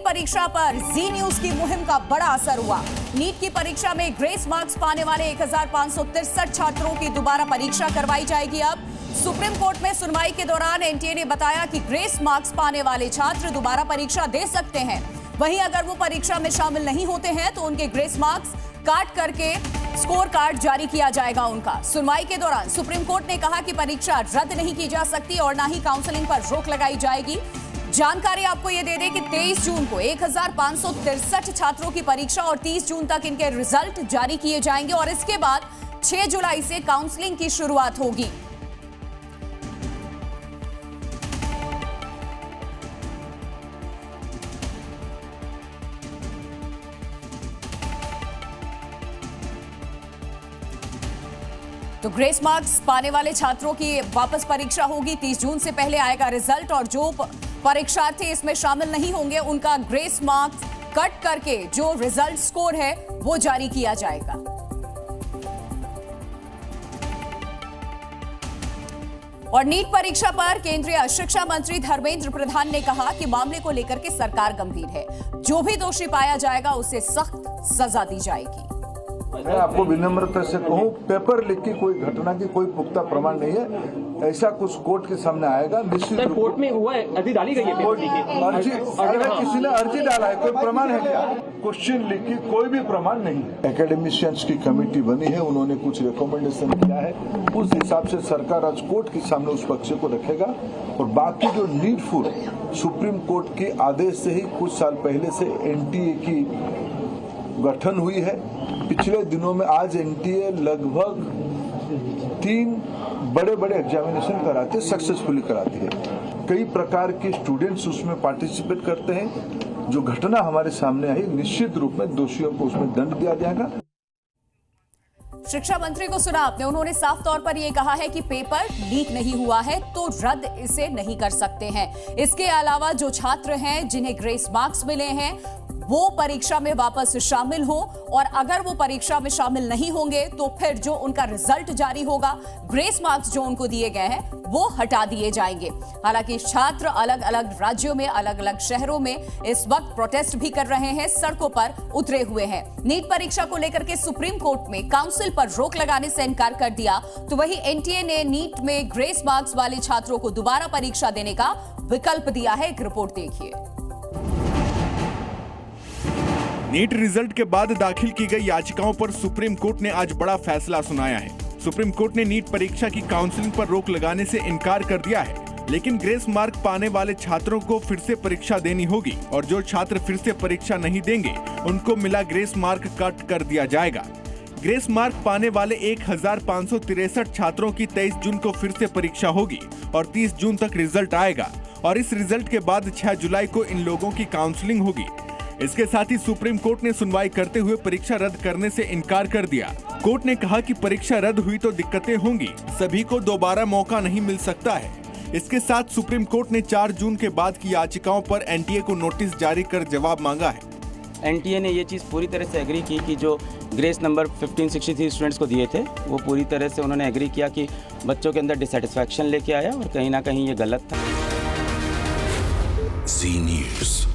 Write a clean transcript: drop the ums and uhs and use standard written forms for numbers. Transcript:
परीक्षा पर जी न्यूज की मुहिम का बड़ा असर हुआ। नीट की परीक्षा में ग्रेस मार्क्स पाने वाले 1563 छात्रों की दोबारा परीक्षा करवाई जाएगी। अब सुप्रीम कोर्ट में सुनवाई के दौरान एनटीए ने बताया कि ग्रेस मार्क्स पाने वाले छात्र दोबारा परीक्षा दे सकते हैं। वहीं अगर वो परीक्षा में शामिल नहीं होते हैं तो उनके ग्रेस मार्क्स काट करके स्कोर कार्ड जारी किया जाएगा उनका। सुनवाई के दौरान सुप्रीम कोर्ट ने कहा कि परीक्षा रद्द नहीं की जा सकती और ना ही काउंसलिंग पर रोक लगाई जाएगी। जानकारी आपको यह दे दें कि 23 जून को 1563 छात्रों की परीक्षा और 30 जून तक इनके रिजल्ट जारी किए जाएंगे और इसके बाद 6 जुलाई से काउंसलिंग की शुरुआत होगी। तो ग्रेस मार्क्स पाने वाले छात्रों की वापस परीक्षा होगी। 30 जून से पहले आएगा रिजल्ट और जो परीक्षार्थी इसमें शामिल नहीं होंगे उनका ग्रेस मार्क्स कट करके जो रिजल्ट स्कोर है वो जारी किया जाएगा। और नीट परीक्षा पर केंद्रीय शिक्षा मंत्री धर्मेंद्र प्रधान ने कहा कि मामले को लेकर के सरकार गंभीर है। जो भी दोषी पाया जाएगा उसे सख्त सजा दी जाएगी। मैं आपको विनम्रता से कहूं, पेपर लीक की कोई घटना की कोई पुख्ता प्रमाण नहीं है। ऐसा कुछ कोर्ट के सामने आएगा निश्चित। कोर्ट में हुआ है, अर्जी डाली गई है। अर्जी किसी ने अर्जी डाला है, कोई प्रमाण है क्या? क्वेश्चन लीक की कोई भी प्रमाण नहीं है। एकेडमिशियंस की कमेटी बनी है, उन्होंने कुछ रिकमेंडेशन किया है, उस हिसाब से सरकार आज कोर्ट के सामने उस पक्ष को रखेगा। और बाकी जो नीडफुल सुप्रीम कोर्ट के आदेश से ही कुछ साल पहले से एनटीए की गठन हुई है। पिछले दिनों में आज एनटीए लगभग 3 बड़े बड़े एग्जामिनेशन कराते, सक्सेसफुली कराती है। कई प्रकार के स्टूडेंट्स उसमें पार्टिसिपेट करते हैं। जो घटना हमारे सामने आई, निश्चित रूप में दोषियों को उसमें दंड दिया जाएगा। शिक्षा मंत्री को सुना आपने, उन्होंने साफ तौर पर यह कहा है कि पेपर लीक नहीं हुआ है तो रद्द इसे नहीं कर सकते हैं। इसके अलावा जो छात्र हैं जिन्हें ग्रेस मार्क्स मिले हैं वो परीक्षा में वापस शामिल हो और अगर वो परीक्षा में शामिल नहीं होंगे तो फिर जो उनका रिजल्ट जारी होगा, ग्रेस मार्क्स जो उनको दिए गए हैं वो हटा दिए जाएंगे। हालांकि छात्र अलग अलग राज्यों में, अलग अलग शहरों में इस वक्त प्रोटेस्ट भी कर रहे हैं, सड़कों पर उतरे हुए हैं। नीट परीक्षा को लेकर के सुप्रीम कोर्ट में काउंसिल पर रोक लगाने से इनकार कर दिया, तो वहीं एनटीए ने नीट में ग्रेस मार्क्स वाले छात्रों को दोबारा परीक्षा देने का विकल्प दिया है। एक रिपोर्ट देखिए। नीट रिजल्ट के बाद दाखिल की गई याचिकाओं पर सुप्रीम कोर्ट ने आज बड़ा फैसला सुनाया है। सुप्रीम कोर्ट ने नीट परीक्षा की काउंसलिंग पर रोक लगाने से इनकार कर दिया है, लेकिन ग्रेस मार्क पाने वाले छात्रों को फिर से परीक्षा देनी होगी और जो छात्र फिर से परीक्षा नहीं देंगे उनको मिला ग्रेस मार्क कट कर दिया जाएगा। ग्रेस मार्क पाने वाले 1563 छात्रों की 23 जून को फिर से परीक्षा होगी और 30 जून तक रिजल्ट आएगा और इस रिजल्ट के बाद 6 जुलाई को इन लोगों की काउंसलिंग होगी। इसके साथ ही सुप्रीम कोर्ट ने सुनवाई करते हुए परीक्षा रद्द करने से इनकार कर दिया। कोर्ट ने कहा कि परीक्षा रद्द हुई तो दिक्कतें होंगी, सभी को दोबारा मौका नहीं मिल सकता है। इसके साथ सुप्रीम कोर्ट ने 4 जून के बाद की याचिकाओं पर एनटीए को नोटिस जारी कर जवाब मांगा है। एनटीए ने ये चीज़ पूरी तरह से एग्री की कि जो ग्रेस नंबर 1563 स्टूडेंट्स को दिए थे वो पूरी तरह से उन्होंने एग्री किया कि बच्चों के अंदर डिससेटिस्फैक्शन लेके आया और कहीं ना कहीं ये गलत था। जी न्यूज़।